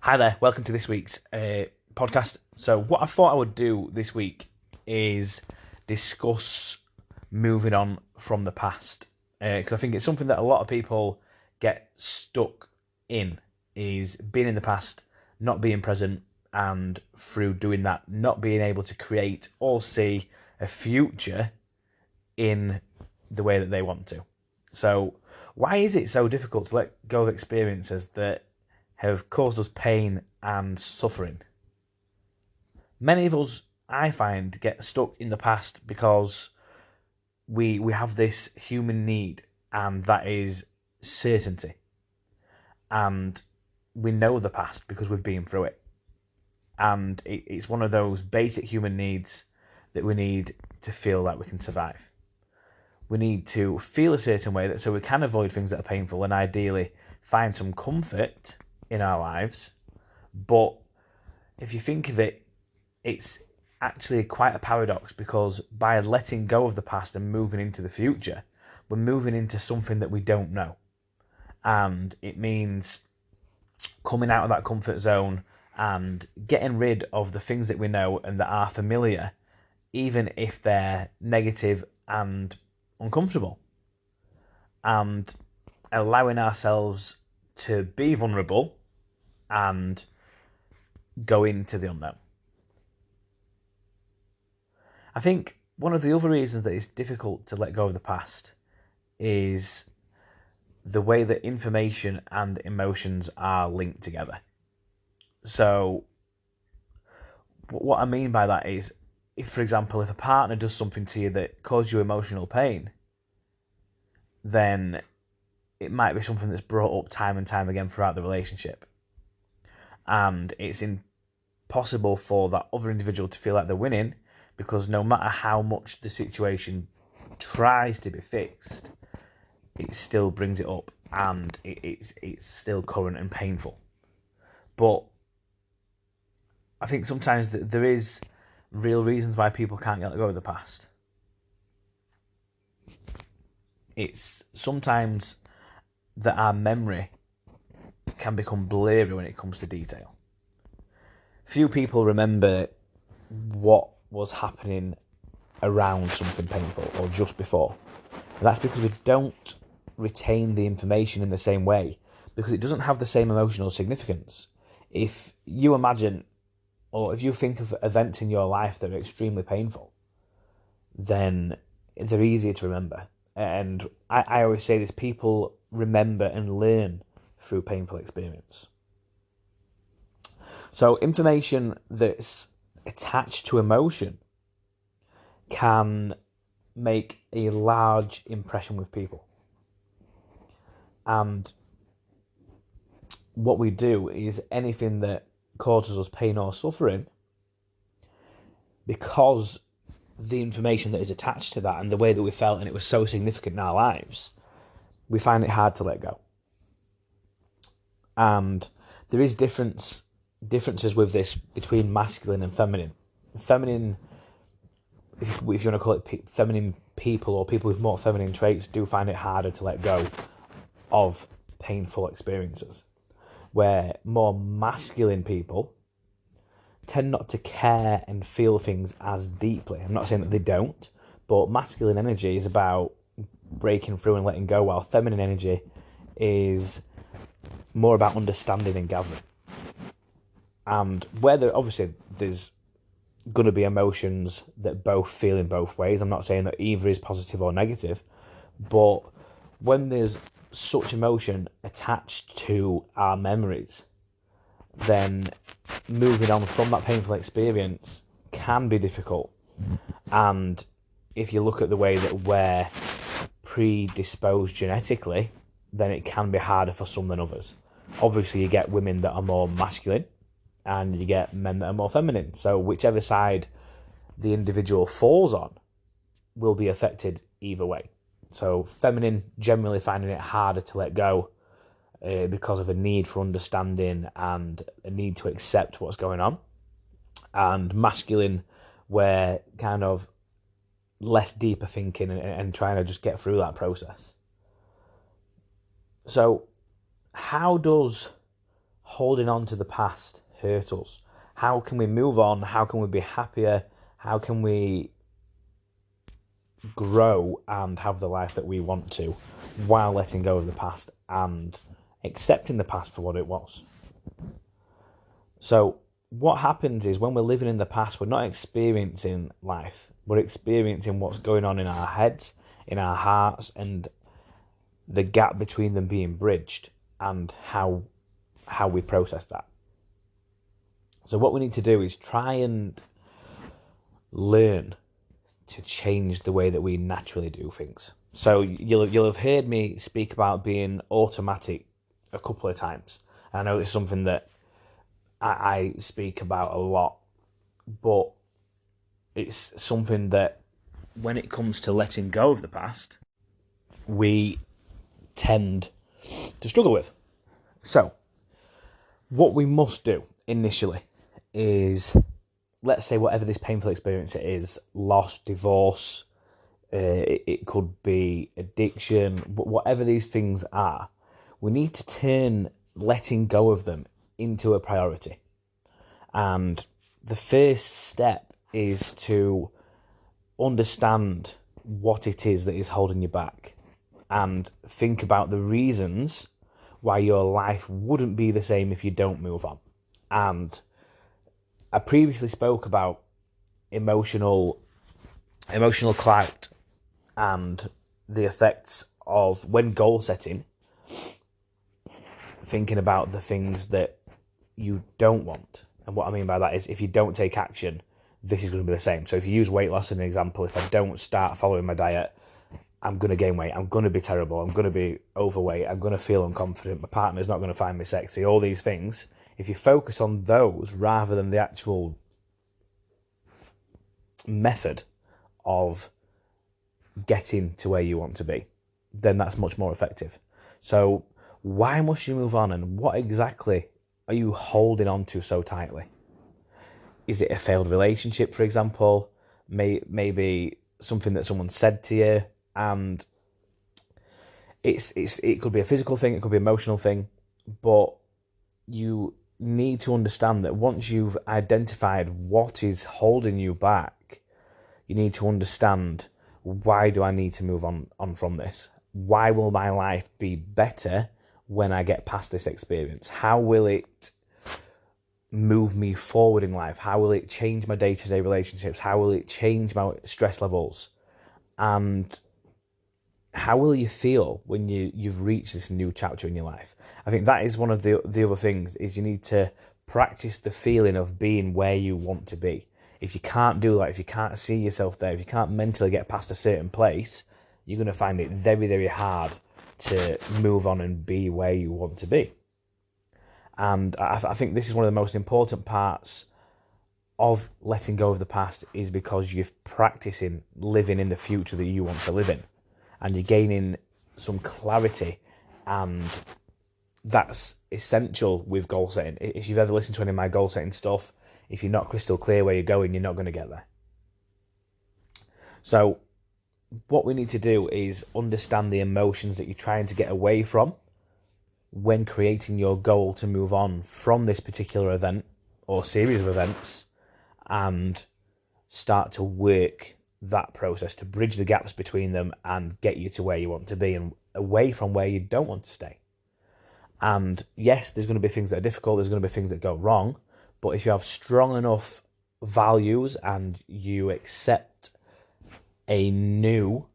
Hi there, welcome to this week's podcast. So, what I thought I would do this week is discuss moving on from the past, because I think it's something that a lot of people get stuck in, is being in the past, not being present, and through doing that, not being able to create or see a future in the way that they want to. So, why is it so difficult to let go of experiences that have caused us pain and suffering? Many of us, I find, get stuck in the past because we have this human need, and that is certainty. And we know the past because we've been through it. And it's one of those basic human needs that we need to feel that we can survive. We need to feel a certain way that so we can avoid things that are painful and ideally find some comfort in our lives. But if you think of it, it's actually quite a paradox, because by letting go of the past and moving into the future, we're moving into something that we don't know. And it means coming out of that comfort zone and getting rid of the things that we know and that are familiar, even if they're negative and uncomfortable, and allowing ourselves to be vulnerable and go into the unknown. I think one of the other reasons that it's difficult to let go of the past is the way that information and emotions are linked together. So, what I mean by that is, if, for example, if a partner does something to you that causes you emotional pain, then it might be something that's brought up time and time again throughout the relationship. And it's impossible for that other individual to feel like they're winning, because no matter how much the situation tries to be fixed, it still brings it up, and it's still current and painful. But I think sometimes that there is real reasons why people can't let go of the past. It's sometimes that our memory can become blurry when it comes to detail. Few people remember what was happening around something painful or just before. And that's because we don't retain the information in the same way, because it doesn't have the same emotional significance. If you imagine, or if you think of events in your life that are extremely painful, then they're easier to remember. And I always say this: people remember and learn through painful experience. So information that's attached to emotion can make a large impression with people. And what we do is anything that causes us pain or suffering, because the information that is attached to that and the way that we felt and it was so significant in our lives, we find it hard to let go. And there is differences with this between masculine and feminine. Feminine, if you want to call it feminine people, or people with more feminine traits, do find it harder to let go of painful experiences, where more masculine people tend not to care and feel things as deeply. I'm not saying that they don't, but masculine energy is about breaking through and letting go, while feminine energy is more about understanding and gathering. And whether obviously there's going to be emotions that both feel in both ways. I'm not saying that either is positive or negative, but when there's such emotion attached to our memories, then moving on from that painful experience can be difficult. And if you look at the way that we're predisposed genetically, then it can be harder for some than others. Obviously, you get women that are more masculine and you get men that are more feminine. So whichever side the individual falls on will be affected either way. So feminine generally finding it harder to let go because of a need for understanding and a need to accept what's going on. And masculine, where kind of less deeper thinking and trying to just get through that process. So how does holding on to the past hurt us? How can we move on? How can we be happier? How can we grow and have the life that we want to while letting go of the past and accepting the past for what it was? So what happens is when we're living in the past, we're not experiencing life. We're experiencing what's going on in our heads, in our hearts, and the gap between them being bridged and how we process that. So what we need to do is try and learn to change the way that we naturally do things. So you'll have heard me speak about being automatic a couple of times. I know it's something that I speak about a lot, but it's something that when it comes to letting go of the past, we tend to struggle with. So what we must do initially is, let's say whatever this painful experience it is, loss, divorce, it could be addiction, whatever these things are, we need to turn letting go of them into a priority. And the first step is to understand what it is that is holding you back and think about the reasons why your life wouldn't be the same if you don't move on. And I previously spoke about emotional clout and the effects of, when goal setting, thinking about the things that you don't want. And what I mean by that is, if you don't take action, this is going to be the same. So if you use weight loss as an example, if I don't start following my diet, I'm going to gain weight, I'm going to be terrible, I'm going to be overweight, I'm going to feel unconfident, my partner's not going to find me sexy, all these things. If you focus on those rather than the actual method of getting to where you want to be, then that's much more effective. So why must you move on, and what exactly are you holding on to so tightly? Is it a failed relationship, for example? Maybe something that someone said to you, and it could be a physical thing, it could be an emotional thing, but you need to understand that once you've identified what is holding you back, you need to understand, why do I need to move on from this? Why will my life be better when I get past this experience? How will it move me forward in life? How will it change my day-to-day relationships? How will it change my stress levels? And how will you feel when you've reached this new chapter in your life? I think that is one of the other things, is you need to practice the feeling of being where you want to be. If you can't do that, if you can't see yourself there, if you can't mentally get past a certain place, you're going to find it very, very hard to move on and be where you want to be. And I think this is one of the most important parts of letting go of the past, is because you're practicing living in the future that you want to live in. And you're gaining some clarity, and that's essential with goal setting. If you've ever listened to any of my goal setting stuff, if you're not crystal clear where you're going, you're not going to get there. So what we need to do is understand the emotions that you're trying to get away from when creating your goal to move on from this particular event or series of events, and start to work that process to bridge the gaps between them and get you to where you want to be and away from where you don't want to stay. And yes, there's going to be things that are difficult, there's going to be things that go wrong, but if you have strong enough values and you accept a new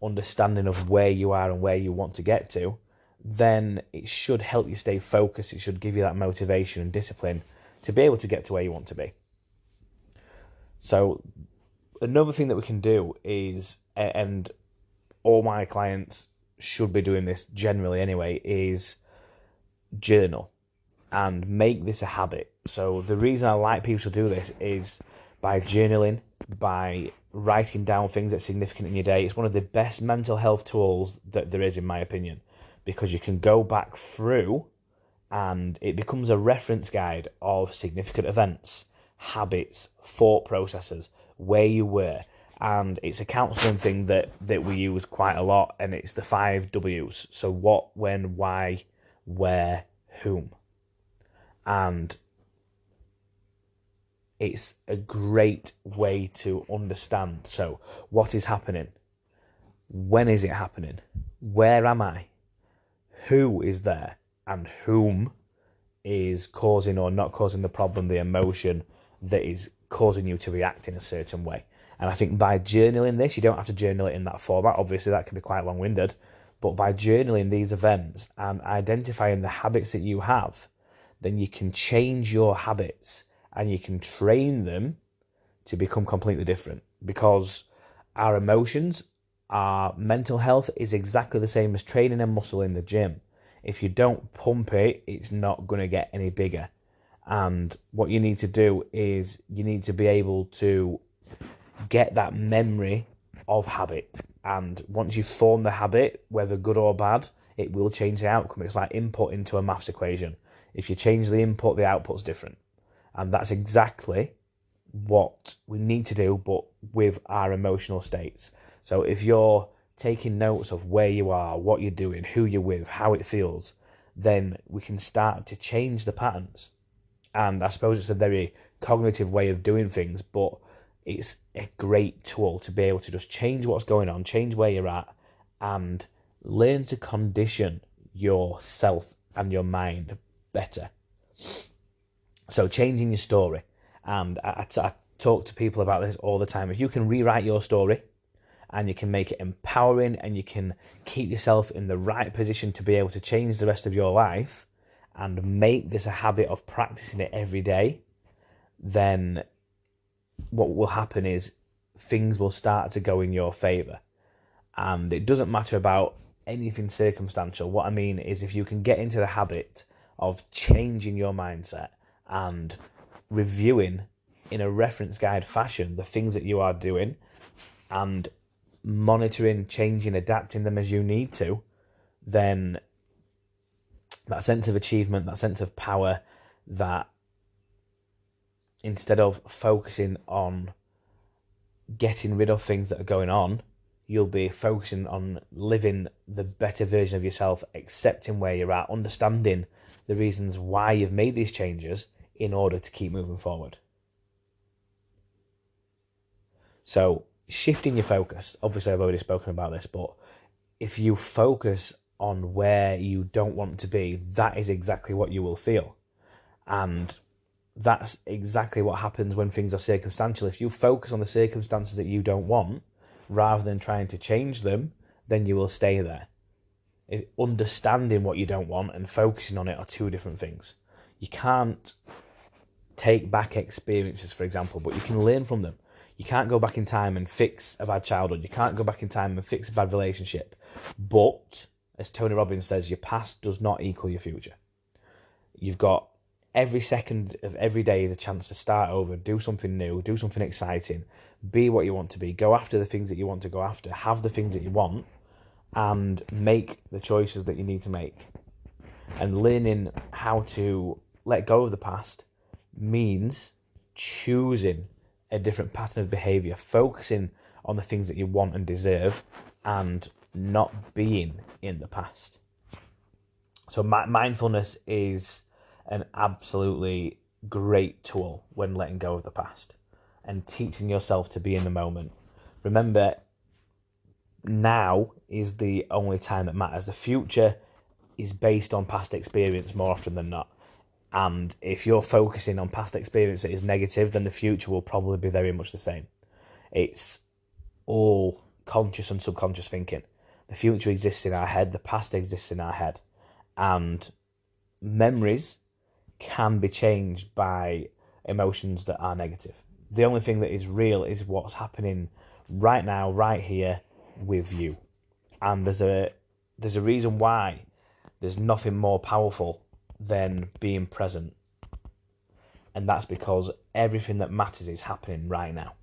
understanding of where you are and where you want to get to, then it should help you stay focused. It should give you that motivation and discipline to be able to get to where you want to be. So another thing that we can do is, and all my clients should be doing this generally anyway, is journal and make this a habit. So the reason I like people to do this is by journaling, by writing down things that's significant in your day. It's one of the best mental health tools that there is, in my opinion, because you can go back through and it becomes a reference guide of significant events, habits, thought processes, where you were. And it's a counselling thing that we use quite a lot, and it's the 5 W's. So what, when, why, where, whom. And it's a great way to understand. So, what is happening? When is it happening? Where am I? Who is there? And whom is causing or not causing the problem, the emotion that is causing you to react in a certain way. And I think by journaling this, you don't have to journal it in that format. Obviously, that can be quite long-winded. But by journaling these events and identifying the habits that you have, then you can change your habits and you can train them to become completely different. Because our emotions, our mental health is exactly the same as training a muscle in the gym. If you don't pump it, it's not going to get any bigger. And what you need to do is you need to be able to get that memory of habit. And once you form the habit, whether good or bad, it will change the outcome. It's like input into a maths equation. If you change the input, the output's different. And that's exactly what we need to do, but with our emotional states. So if you're taking notes of where you are, what you're doing, who you're with, how it feels, then we can start to change the patterns. And I suppose it's a very cognitive way of doing things, but it's a great tool to be able to just change what's going on, change where you're at, and learn to condition yourself and your mind better. So changing your story. And I talk to people about this all the time. If you can rewrite your story, and you can make it empowering, and you can keep yourself in the right position to be able to change the rest of your life and make this a habit of practicing it every day, then what will happen is things will start to go in your favour. And it doesn't matter about anything circumstantial. What I mean is if you can get into the habit of changing your mindset and reviewing in a reference guide fashion the things that you are doing and monitoring, changing, adapting them as you need to, then that sense of achievement, that sense of power, that instead of focusing on getting rid of things that are going on, you'll be focusing on living the better version of yourself, accepting where you're at, understanding the reasons why you've made these changes in order to keep moving forward. So shifting your focus, obviously I've already spoken about this, but if you focus on where you don't want to be, that is exactly what you will feel. And that's exactly what happens when things are circumstantial. If you focus on the circumstances that you don't want, rather than trying to change them, then you will stay there. Understanding what you don't want and focusing on it are two different things. You can't take back experiences, for example, but you can learn from them. You can't go back in time and fix a bad childhood. You can't go back in time and fix a bad relationship. But, as Tony Robbins says, your past does not equal your future. You've got every second of every day is a chance to start over, do something new, do something exciting, be what you want to be, go after the things that you want to go after, have the things that you want, and make the choices that you need to make. And learning how to let go of the past means choosing a different pattern of behaviour, focusing on the things that you want and deserve, and not being in the past. So mindfulness is an absolutely great tool when letting go of the past and teaching yourself to be in the moment. Remember, now is the only time that matters. The future is based on past experience more often than not. And if you're focusing on past experience that is negative, then the future will probably be very much the same. It's all conscious and subconscious thinking. The future exists in our head, the past exists in our head. And memories can be changed by emotions that are negative. The only thing that is real is what's happening right now, right here with you. And there's a reason why there's nothing more powerful than being present. And that's because everything that matters is happening right now.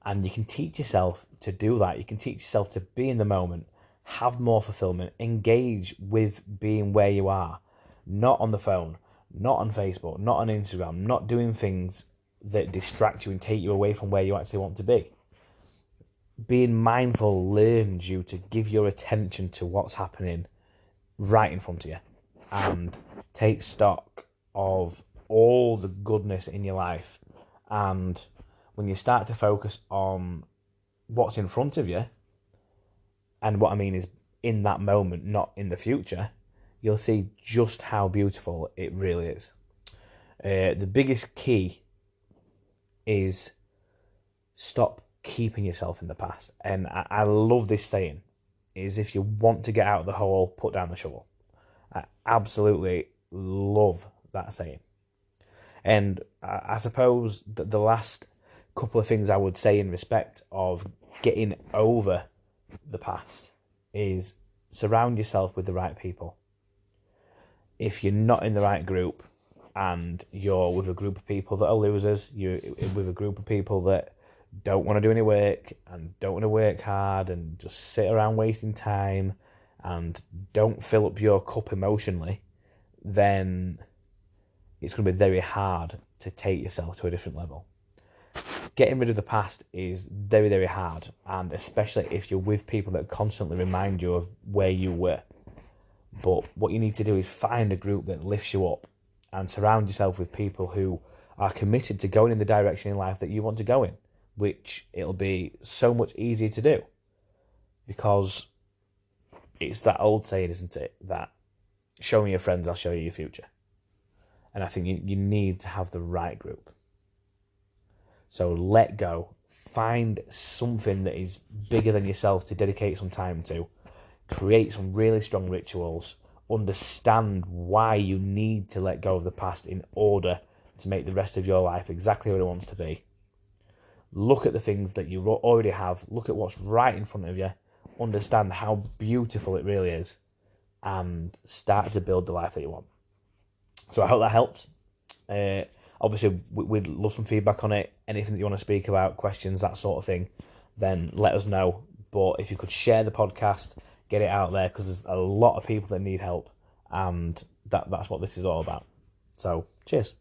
And you can teach yourself to do that. You can teach yourself to be in the moment, have more fulfillment, engage with being where you are, not on the phone, not on Facebook, not on Instagram, not doing things that distract you and take you away from where you actually want to be. Being mindful learns you to give your attention to what's happening right in front of you and take stock of all the goodness in your life. And when you start to focus on what's in front of you, and what I mean is in that moment, not in the future, you'll see just how beautiful it really is. The biggest key is stop keeping yourself in the past. And I love this saying, is if you want to get out of the hole, put down the shovel. I absolutely love that saying. And I suppose that the last couple of things I would say in respect of getting over the past is surround yourself with the right people. If you're not in the right group and you're with a group of people that are losers, you're with a group of people that don't want to do any work and don't want to work hard and just sit around wasting time and don't fill up your cup emotionally, then it's going to be very hard to take yourself to a different level. Getting rid of the past is very, very hard, and especially if you're with people that constantly remind you of where you were. But what you need to do is find a group that lifts you up and surround yourself with people who are committed to going in the direction in life that you want to go in, which it'll be so much easier to do because it's that old saying, isn't it, that show me your friends, I'll show you your future. And I think you need to have the right group. So let go. Find something that is bigger than yourself to dedicate some time to. Create some really strong rituals. Understand why you need to let go of the past in order to make the rest of your life exactly what it wants to be. Look at the things that you already have. Look at what's right in front of you. Understand how beautiful it really is. And start to build the life that you want. So I hope that helps. Obviously, we'd love some feedback on it. Anything that you want to speak about, questions, that sort of thing, then let us know. But if you could share the podcast, get it out there, because there's a lot of people that need help, and that's what this is all about. So, cheers.